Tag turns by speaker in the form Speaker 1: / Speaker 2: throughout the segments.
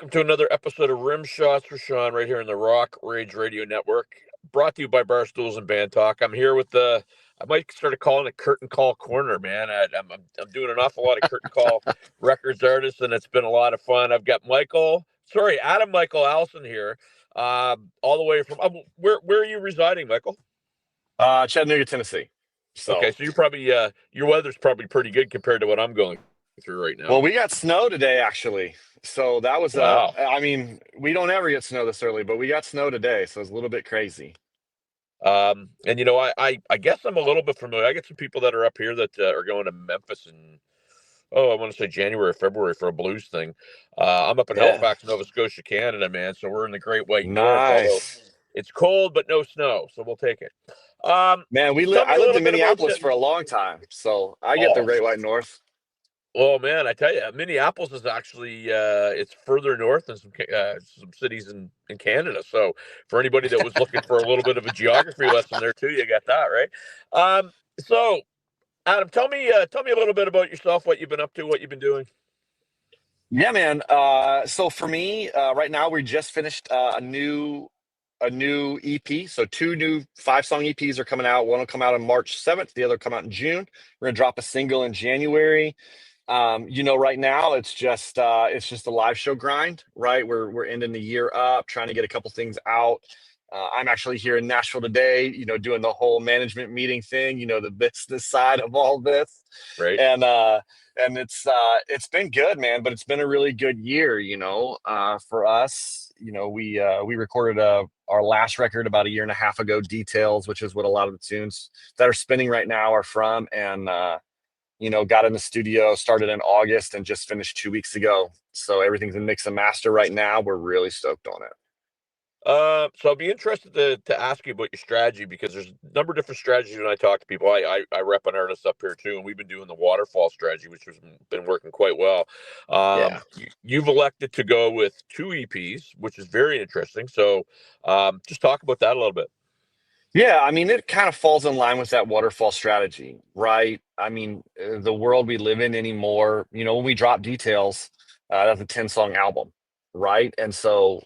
Speaker 1: welcome to another episode of Rim Shots for Sean right here in the Rock Rage Radio Network, brought to you by Barstools and Bandtalk. I'm here with I might start calling it Curtain Call Corner, man. I'm doing an awful lot of Curtain Call records artists, and it's been a lot of fun. I've got Adam Michael Allison here, all the way from, where are you residing, Michael?
Speaker 2: Chattanooga, Tennessee.
Speaker 1: Okay, so you're probably, your weather's probably pretty good compared to what I'm going through right now.
Speaker 2: Well, we got snow today, actually. So that was
Speaker 1: Wow.
Speaker 2: we don't ever get snow this early, but we got snow today, so it's a little bit crazy.
Speaker 1: And I guess I'm a little bit familiar. I get some people that are up here that are going to Memphis in, I want to say January or February for a blues thing. I'm up in
Speaker 2: Yeah.
Speaker 1: Halifax, Nova Scotia, Canada, man. So we're in the Great White North, although
Speaker 2: Nice.
Speaker 1: it's cold but no snow, so we'll take it.
Speaker 2: Man,
Speaker 1: Tell me
Speaker 2: I
Speaker 1: a
Speaker 2: lived
Speaker 1: little
Speaker 2: in
Speaker 1: bit about
Speaker 2: Minneapolis for a long time, so I get the Great White North.
Speaker 1: Oh man, I tell you, Minneapolis is actually it's further north than some cities in Canada. So for anybody that was looking for a little bit of a geography lesson there too, you got that right. So Adam, tell me a little bit about yourself, what you've been up to, what you've been doing.
Speaker 2: Yeah, man. So for me, right now we just finished a new EP. So two new 5-song EPs are coming out. One will come out on March 7th. The other will come out in June. We're gonna drop a single in January. Right now it's just a live show grind, right? We're ending the year up, trying to get a couple things out. I'm actually here in Nashville today, doing the whole management meeting thing, the business side of all this.
Speaker 1: Right.
Speaker 2: And it's been good, man, but it's been a really good year, for us. We recorded our last record about a year and a half ago, Details, which is what a lot of the tunes that are spinning right now are from. And got in the studio, started in August, and just finished 2 weeks ago. So everything's in mix and master right now. We're really stoked on it.
Speaker 1: So I'd be interested to ask you about your strategy, because there's a number of different strategies when I talk to people. I rep an artist up here too, and we've been doing the waterfall strategy, which has been working quite well.
Speaker 2: Yeah.
Speaker 1: You've elected to go with 2 EPs, which is very interesting. So just talk about that a little bit.
Speaker 2: Yeah, I mean, it kind of falls in line with that waterfall strategy, right? I mean, the world we live in anymore, when we drop Details, that's a 10-song album, right? And so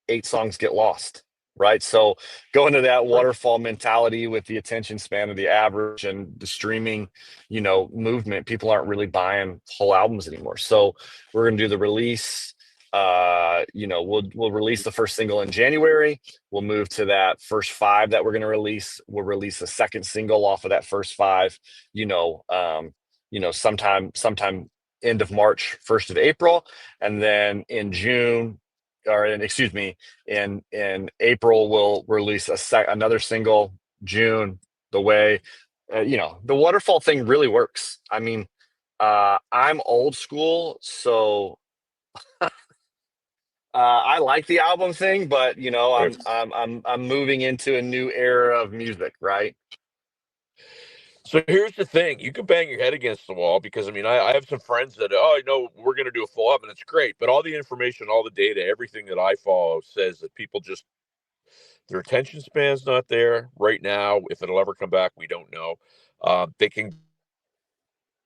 Speaker 2: 8 songs get lost, right? So go into that waterfall mentality with the attention span of the average and the streaming, movement. People aren't really buying whole albums anymore. So we're going to do the release. We'll release the first single in January. We'll move to that first 5 that we're going to release. We'll release a second single off of that first 5, sometime end of March, 1st of April. And then in April, we'll release another single. June, the way, the waterfall thing really works. I mean, I'm old school, so I like the album thing, but I'm moving into a new era of music, right?
Speaker 1: So here's the thing: you can bang your head against the wall, because I have some friends that, we're going to do a full album, and it's great, but all the information, all the data, everything that I follow says that people just, their attention span's not there right now. If it'll ever come back, we don't know. They can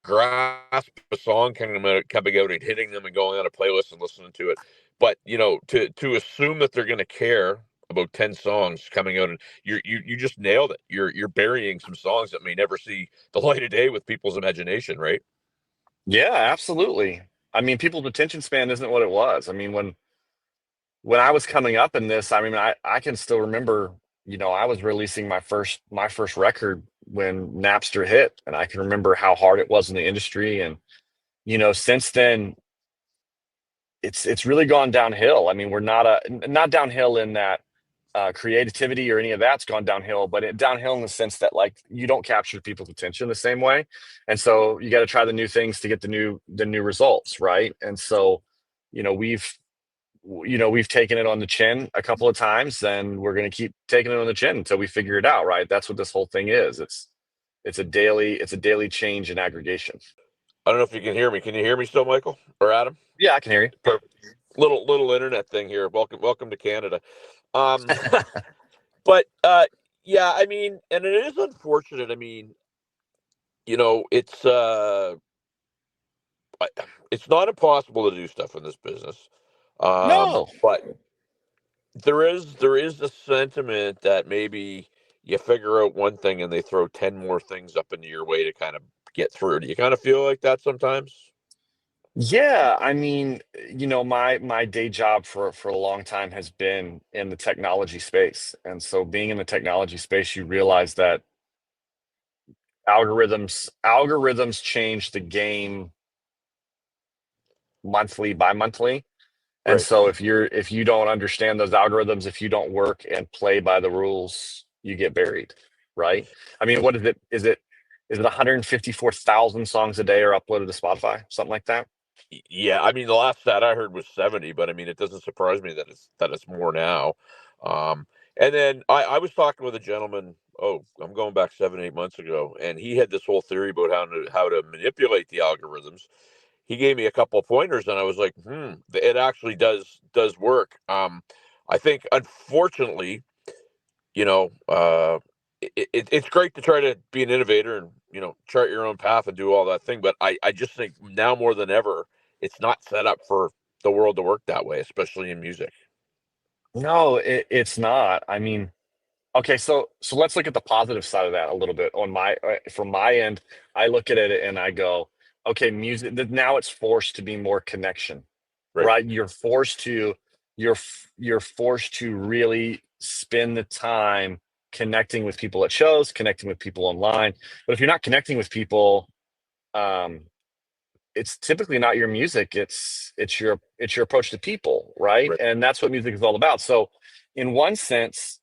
Speaker 1: grasp a song coming out and hitting them and going on a playlist and listening to it, but to assume that they're going to care about 10 songs coming out, and you just nailed it. You're burying some songs that may never see the light of day with people's imagination, right?
Speaker 2: Yeah, absolutely. I mean, people's attention span isn't what it was. I mean, when I was coming up in this, I mean, I can still remember, I was releasing my first record when Napster hit, and I can remember how hard it was in the industry. And, since then, it's really gone downhill. I mean, we're not downhill in that creativity or any of that's gone downhill, but downhill in the sense that, like, you don't capture people's attention the same way. And so you got to try the new things to get the new results, right? And so, you know, we've we've taken it on the chin a couple of times, and we're going to keep taking it on the chin until we figure it out, right? That's what this whole thing is. It's a daily change in aggregation.
Speaker 1: I don't know if you can hear me. Can you hear me still, Michael or Adam?
Speaker 2: Yeah, I can hear you.
Speaker 1: Perfect. Little internet thing here. Welcome to Canada. Um, but yeah, and it is unfortunate. It's it's not impossible to do stuff in this business.
Speaker 2: No.
Speaker 1: But there is a sentiment that maybe you figure out one thing and they throw 10 more things up into your way to kind of get through. Do you kind of feel like that sometimes?
Speaker 2: Yeah, I mean, my day job for a long time has been in the technology space. And so being in the technology space, you realize that algorithms change the game monthly by monthly. And
Speaker 1: Right.
Speaker 2: so if you don't understand those algorithms, if you don't work and play by the rules, you get buried, right? I mean, what is it? Is it 154,000 songs a day are uploaded to Spotify, something like that?
Speaker 1: Yeah, I mean the last stat I heard was 70, but I mean it doesn't surprise me that it's more now. Um, and then I was talking with a gentleman. Oh, I'm going back 7 8 months ago, and he had this whole theory about how to manipulate the algorithms. He gave me a couple of pointers, and I was like, it actually does work. I think unfortunately, you know, it's great to try to be an innovator and chart your own path and do all that thing. But I just think now more than ever, it's not set up for the world to work that way, especially in music.
Speaker 2: No, it's not. I mean, okay, so let's look at the positive side of that a little bit. On my from my end, I look at it and I go, okay, music. Now it's forced to be more connection,
Speaker 1: Right,
Speaker 2: right? You're forced to really spend the time connecting with people at shows, connecting with people online. But if you're not connecting with people, um, it's typically not your music. It's your approach to people, right?
Speaker 1: right.
Speaker 2: And that's what music is all about. So, in one sense,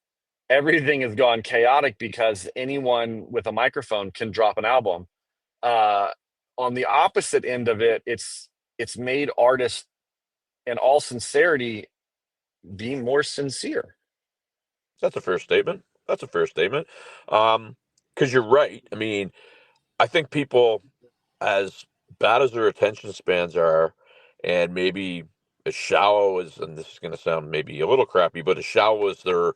Speaker 2: everything has gone chaotic because anyone with a microphone can drop an album. Uh, on the opposite end of it, it's made artists, in all sincerity, be more sincere.
Speaker 1: That's a fair statement. That's a fair statement. Because you're right. I mean, I think people, as bad as their attention spans are, and maybe as shallow as, and this is going to sound maybe a little crappy, but as shallow as their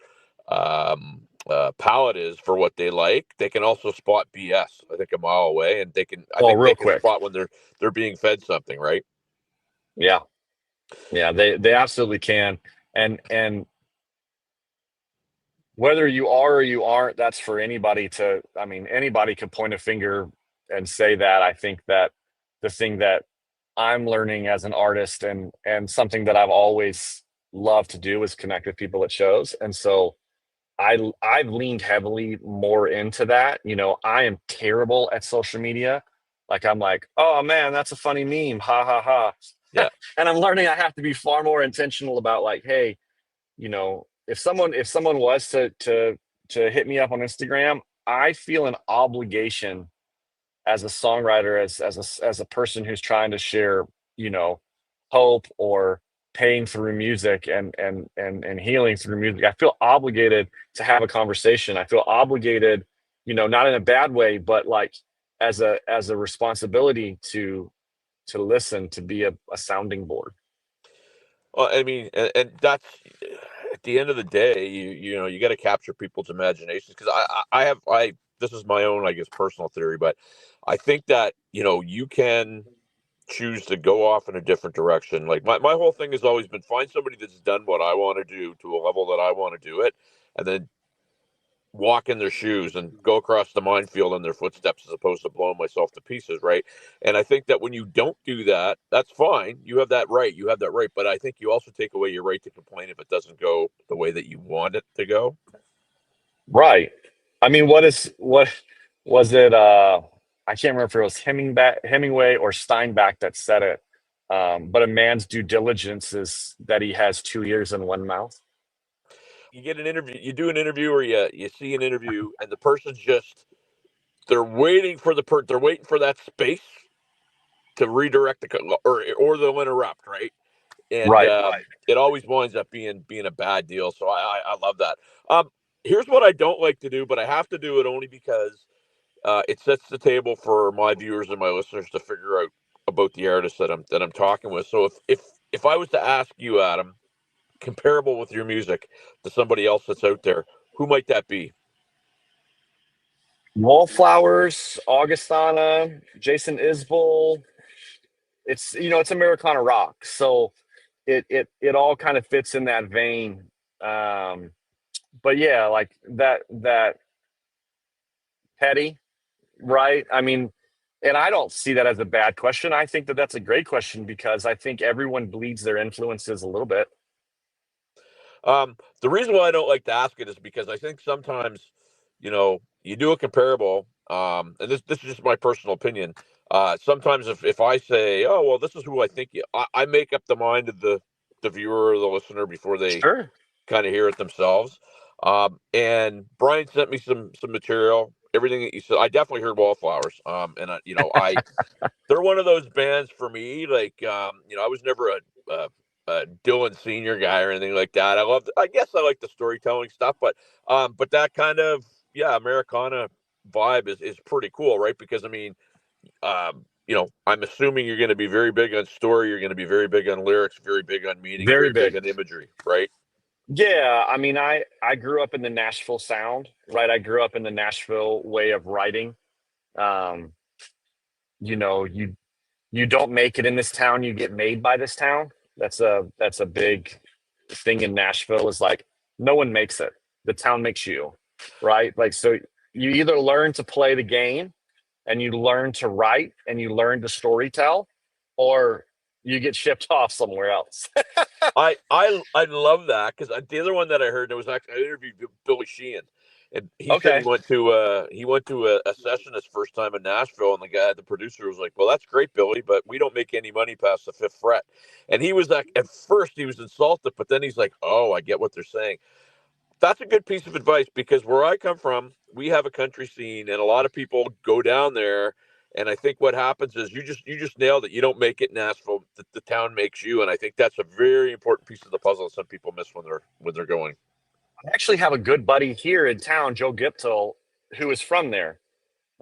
Speaker 1: palate is for what they like, they can also spot BS. I think a mile away, and I
Speaker 2: Oh,
Speaker 1: think they
Speaker 2: real
Speaker 1: can
Speaker 2: quick.
Speaker 1: spot when they're being fed something, right?
Speaker 2: Yeah, yeah, they absolutely can. And whether you are or you aren't, that's for anybody to. I mean, anybody could point a finger and say that. I think that the thing that I'm learning as an artist, and something that I've always loved to do, is connect with people at shows. And so I've leaned heavily more into that. I am terrible at social media. Like, I'm like, oh man, that's a funny meme, ha ha ha.
Speaker 1: Yeah.
Speaker 2: And I'm learning I have to be far more intentional about, like, hey, if someone was to hit me up on Instagram, I feel an obligation as a songwriter, as a person who's trying to share, you know, hope or pain through music, and healing through music. I feel obligated to have a conversation. I feel obligated, not in a bad way, but like as a responsibility to listen, to be a sounding board.
Speaker 1: Well, I mean, and that's at the end of the day, you got to capture people's imaginations because I have I this is my own, I guess, personal theory, but I think that you can choose to go off in a different direction. Like my whole thing has always been find somebody that's done what I want to do to a level that I want to do it, and then walk in their shoes and go across the minefield in their footsteps as opposed to blowing myself to pieces, right? And I think that when you don't do that, that's fine. You have that right. You have that right. But I think you also take away your right to complain if it doesn't go the way that you want it to go.
Speaker 2: Right. I mean, what was it? I can't remember if it was Hemingway or Steinbeck that said it. But a man's due diligence is that he has 2 ears and one mouth.
Speaker 1: You get an interview, you do an interview, or you see an interview, and the person's just they're waiting for that space to redirect or they'll interrupt, right? And
Speaker 2: Right.
Speaker 1: it always winds up being a bad deal. So I love that. Um, Here's what I don't like to do, but I have to do it only because it sets the table for my viewers and my listeners to figure out about the artist that I'm talking with. So if I was to ask you, Adam, comparable with your music to somebody else that's out there, who might that be?
Speaker 2: Wallflowers, Augustana, Jason Isbell. It's Americana rock. So it all kind of fits in that vein. But yeah, like that petty, right? I mean, and I don't see that as a bad question. I think that that's a great question because I think everyone bleeds their influences a little bit.
Speaker 1: The reason why I don't like to ask it is because I think sometimes, you do a comparable, and this is just my personal opinion. Sometimes if I say, oh well, this is who I think I make up the mind of the viewer or the listener before they
Speaker 2: Sure.
Speaker 1: kind of hear it themselves. And Brian sent me some material. Everything that you said, I definitely heard Wallflowers. And I they're one of those bands for me. Like, I was never a Dylan Senior guy or anything like that. I guess I like the storytelling stuff, but that kind of Americana vibe is pretty cool, right? Because I mean, I'm assuming you're going to be very big on story. You're going to be very big on lyrics, very big on meaning,
Speaker 2: Very
Speaker 1: very big
Speaker 2: big.
Speaker 1: on imagery, right?
Speaker 2: Yeah, I mean, I grew up in the Nashville sound, right? I grew up in the Nashville way of writing. Um, you know, you don't make it in this town, you get made by this town. That's a big thing in Nashville is like no one makes it. The town makes you, right? Like so you either learn to play the game and you learn to write and you learn to storytell, or you get shipped off somewhere else.
Speaker 1: I love that because the other one that I heard, there was actually I interviewed Billy Sheehan, and he said
Speaker 2: Okay.
Speaker 1: he went to a session his first time in Nashville, and the producer was like, "Well, that's great, Billy, but we don't make any money past the fifth fret." And he was like, at first he was insulted, but then he's like, "Oh, I get what they're saying." That's a good piece of advice because where I come from, we have a country scene, and a lot of people go down there. And I think what happens is you just nailed it. You don't make it in Nashville; the town makes you. And I think that's a very important piece of the puzzle that some people miss when they're going.
Speaker 2: I actually have a good buddy here in town, Joe Giptel, who is from there.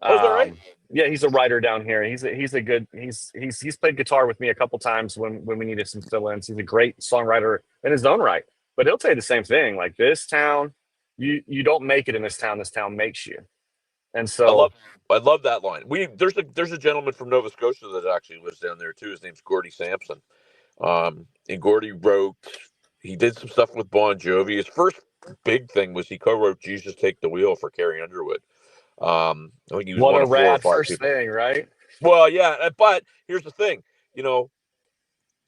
Speaker 1: Oh, is that right?
Speaker 2: Um, yeah, he's a writer down here. He's a good he's played guitar with me a couple times when we needed some fill-ins. He's a great songwriter in his own right. But he'll tell you the same thing. Like this town, you don't make it in this town. This town makes you. And
Speaker 1: I love
Speaker 2: so
Speaker 1: I love that line. There's a gentleman from Nova Scotia that actually lives down there too. His name's Gordy Sampson. And Gordy he did some stuff with Bon Jovi. His first big thing was he co-wrote "Jesus Take the Wheel" for Carrie Underwood. I think he was
Speaker 2: what
Speaker 1: one
Speaker 2: a
Speaker 1: of four or
Speaker 2: rad
Speaker 1: five
Speaker 2: first
Speaker 1: people.
Speaker 2: thing, right?
Speaker 1: Well, yeah, but here's the thing, you know,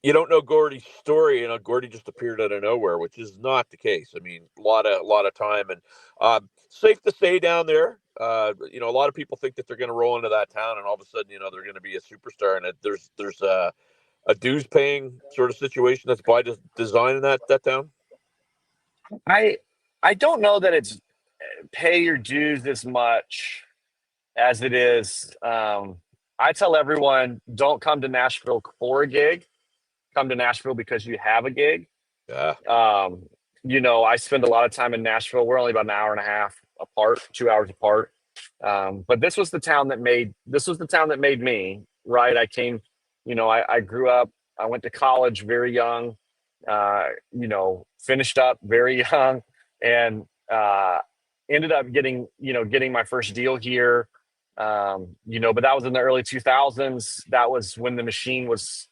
Speaker 1: you don't know Gordy's story, Gordy just appeared out of nowhere, which is not the case. I mean, a lot of time, and safe to say down there, a lot of people think that they're going to roll into that town, and all of a sudden, they're going to be a superstar, and there's a dues paying sort of situation that's by design in that town.
Speaker 2: I I don't know that it's pay your dues as much as it is. I tell everyone, don't come to Nashville for a gig. Come to Nashville because you have a gig.
Speaker 1: Yeah,
Speaker 2: Um, I spend a lot of time in Nashville. We're only about an hour and a half apart, 2 hours apart. But this was the town that made me, right? I came, I grew up, I went to college very young, finished up very young, and ended up getting my first deal here. But that was in the early 2000s. That was when the machine was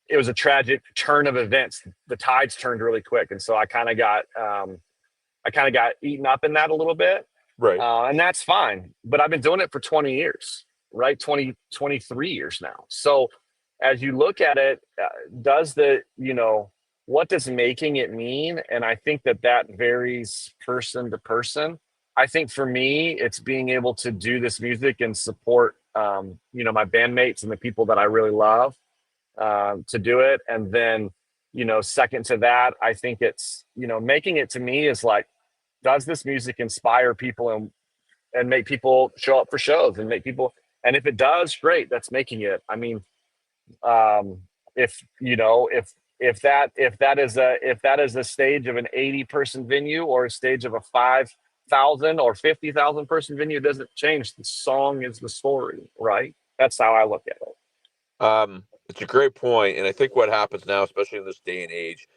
Speaker 2: it was a tragic turn of events. The tides turned really quick, and so I kind of got eaten up in that a little bit,
Speaker 1: right.
Speaker 2: and that's fine. But I've been doing it for 20 years, right? 23 years now. So as you look at it, does what does making it mean? And I think that varies person to person. I think for me, it's being able to do this music and support, my bandmates and the people that I really love to do it. And then, second to that, I think it's, making it to me is like, does this music inspire people and make people show up for shows and make people, and if it does, great, that's making it. I mean, um, if that is a stage of an 80-person venue or a stage of a 5,000 or 50,000 person venue, it doesn't change. The song is the story, right? That's how I look at it.
Speaker 1: It's a great point, and I think what happens now, especially in this day and age,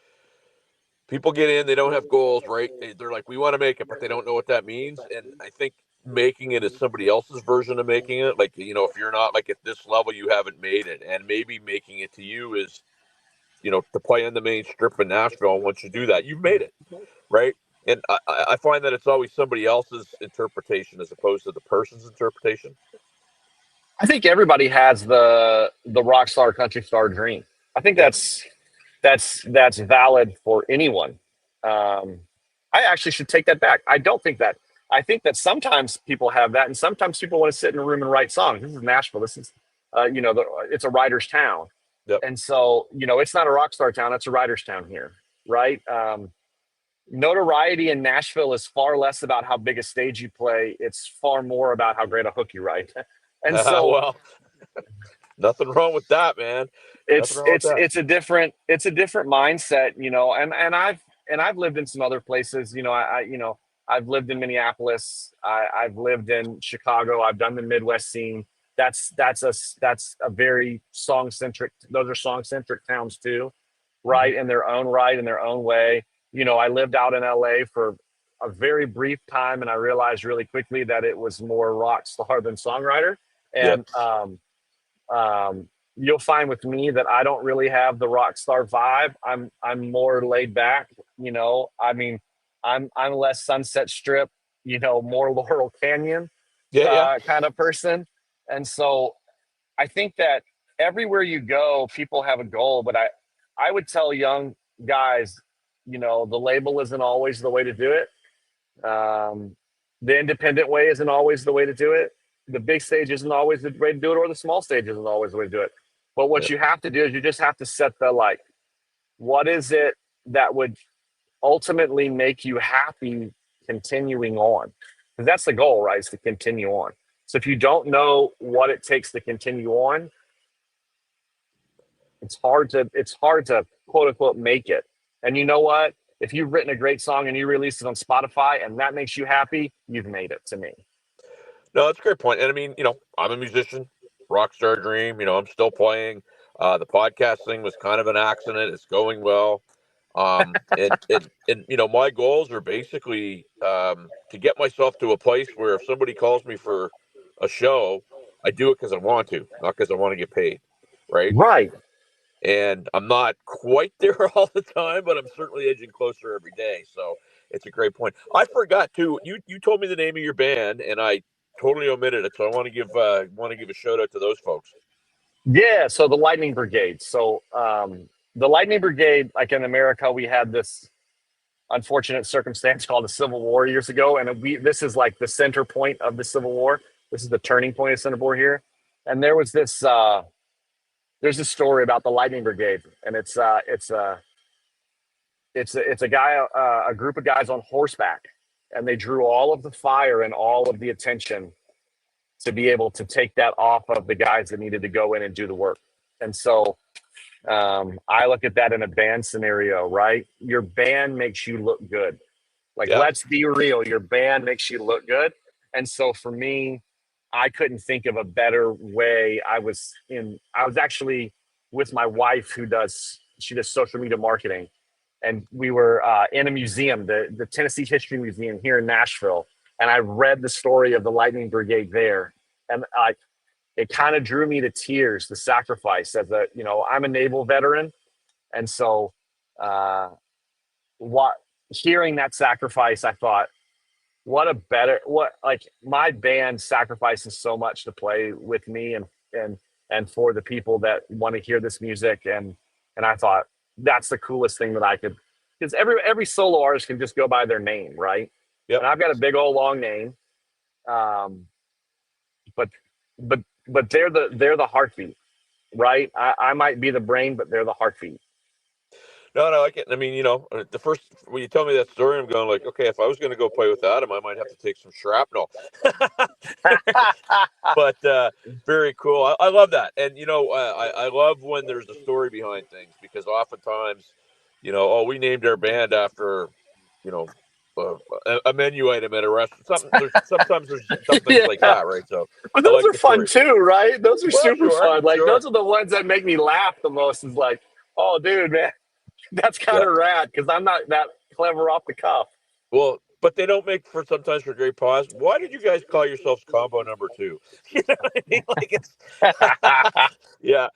Speaker 1: people get in, they don't have goals, right? They're like, we want to make it, but they don't know what that means. And I think making it is somebody else's version of making it. Like, if you're not like at this level, you haven't made it. And maybe making it to you is, to play in the main strip in Nashville. And once you do that, you've made it, right? And I find that it's always somebody else's interpretation as opposed to the person's interpretation.
Speaker 2: I think everybody has the rock star, country star dream. I think
Speaker 1: Yep.
Speaker 2: that's valid for anyone. I actually should take that back. I don't think that. I think that sometimes people have that, and sometimes people want to sit in a room and write songs. This is Nashville. This is, it's a writer's town,
Speaker 1: Yep.
Speaker 2: and so it's not a rock star town. It's a writer's town here, right? Notoriety in Nashville is far less about how big a stage you play. It's far more about how great a hook you write. And so
Speaker 1: Well, nothing wrong with that, man. Nothing wrong with that.
Speaker 2: it's a different mindset, and I've lived in some other places. I've lived in Minneapolis. I've lived in Chicago. I've done the Midwest scene. That's a very song centric. Those are song centric towns too, right? In their own right, in their own way. I lived out in LA for a very brief time, and I realized really quickly that it was more rock star than songwriter. And you'll find with me that I don't really have the rock star vibe. I'm more laid back. I'm less Sunset Strip. More Laurel Canyon kind of person. And so I think that everywhere you go, people have a goal. But I would tell young guys, the label isn't always the way to do it. The independent way isn't always the way to do it. The big stage isn't always the way to do it, or the small stage isn't always the way to do it. But what you have to do is you just have to set what is it that would ultimately make you happy continuing on? Because that's the goal, right? Is to continue on. So if you don't know what it takes to continue on, it's hard to quote unquote make it. And you know what? If you've written a great song and you release it on Spotify and that makes you happy, you've made it to me.
Speaker 1: No, that's a great point. And I mean, I'm a musician, rock star dream. I'm still playing. The podcast thing was kind of an accident. It's going well. And my goals are basically to get myself to a place where if somebody calls me for a show, I do it because I want to, not because I want to get paid. Right.
Speaker 2: Right.
Speaker 1: And I'm not quite there all the time, but I'm certainly edging closer every day. So it's a great point. I forgot too. You told me the name of your band, and I totally omitted it. So I want to give a shout out to those folks.
Speaker 2: Yeah. So the Lightning Brigade. So the Lightning Brigade, like in America, we had this unfortunate circumstance called the Civil War years ago, and this is like the center point of the Civil War. This is the turning point of the Civil War here. And there was this. There's a story about the Lightning Brigade, and it's a guy, a group of guys on horseback, and they drew all of the fire and all of the attention to be able to take that off of the guys that needed to go in and do the work. And so I look at that in a band scenario, right? Your band makes you look good. Let's be real. Your band makes you look good. And so for me, I couldn't think of a better way. I was actually with my wife she does social media marketing. And we were in a museum, the Tennessee History Museum here in Nashville. And I read the story of the Lightning Brigade there. And it kind of drew me to tears, the sacrifice as I'm a naval veteran. And so hearing that sacrifice, I thought, my band sacrifices so much to play with me and for the people that want to hear this music. And I thought that's the coolest thing that I could, because every solo artist can just go by their name, right?
Speaker 1: Yep.
Speaker 2: And I've got a big old long name. But they're the heartbeat, right? I might be the brain, but they're the heartbeat.
Speaker 1: No, I get. I mean, the first when you tell me that story, I'm going like, okay, if I was going to go play with Adam, I might have to take some shrapnel. But very cool. I love that, and I love when there's a story behind things, because oftentimes, we named our band after, a menu item at a restaurant. Sometimes there's some things like that, right? So,
Speaker 2: but those are fun too, right? Those are super fun. Those are the ones that make me laugh the most. Is like, oh, dude, man. That's kind of rad, because I'm not that clever off the cuff.
Speaker 1: Well, but they don't make sometimes for great pause. Why did you guys call yourselves Combo Number 2? You know what I mean? It's yeah.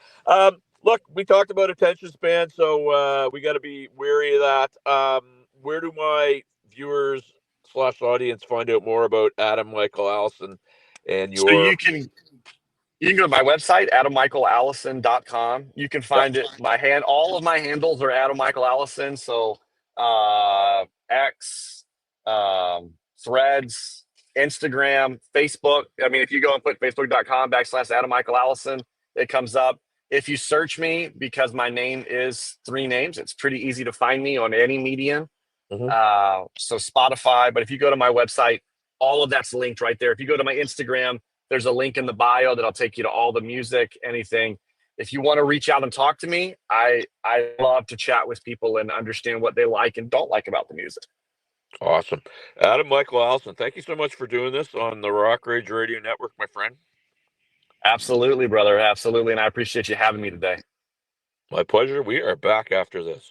Speaker 1: Look, we talked about attention span, so we got to be wary of that. Where do my viewers slash audience find out more about Adam Michael Allison and
Speaker 2: So
Speaker 1: your?
Speaker 2: you can go to my website, adammichaelallison.com. You can
Speaker 1: Yep.
Speaker 2: find it. All of my handles are Adam Michael Allison. So X, Threads, Instagram, Facebook. I mean, if you go and put facebook.com/ Adam Michael Allison, it comes up. If you search me, because my name is 3 names, it's pretty easy to find me on any medium.
Speaker 1: Mhm.
Speaker 2: So Spotify. But if you go to my website, all of that's linked right there. If you go to my Instagram, there's a link in the bio that'll take you to all the music, anything. If you want to reach out and talk to me, I love to chat with people and understand what they like and don't like about the music.
Speaker 1: Awesome. Adam Michael Allison, thank you so much for doing this on the Rock Rage Radio Network, my friend.
Speaker 2: Absolutely, brother. Absolutely. And I appreciate you having me today.
Speaker 1: My pleasure. We are back after this.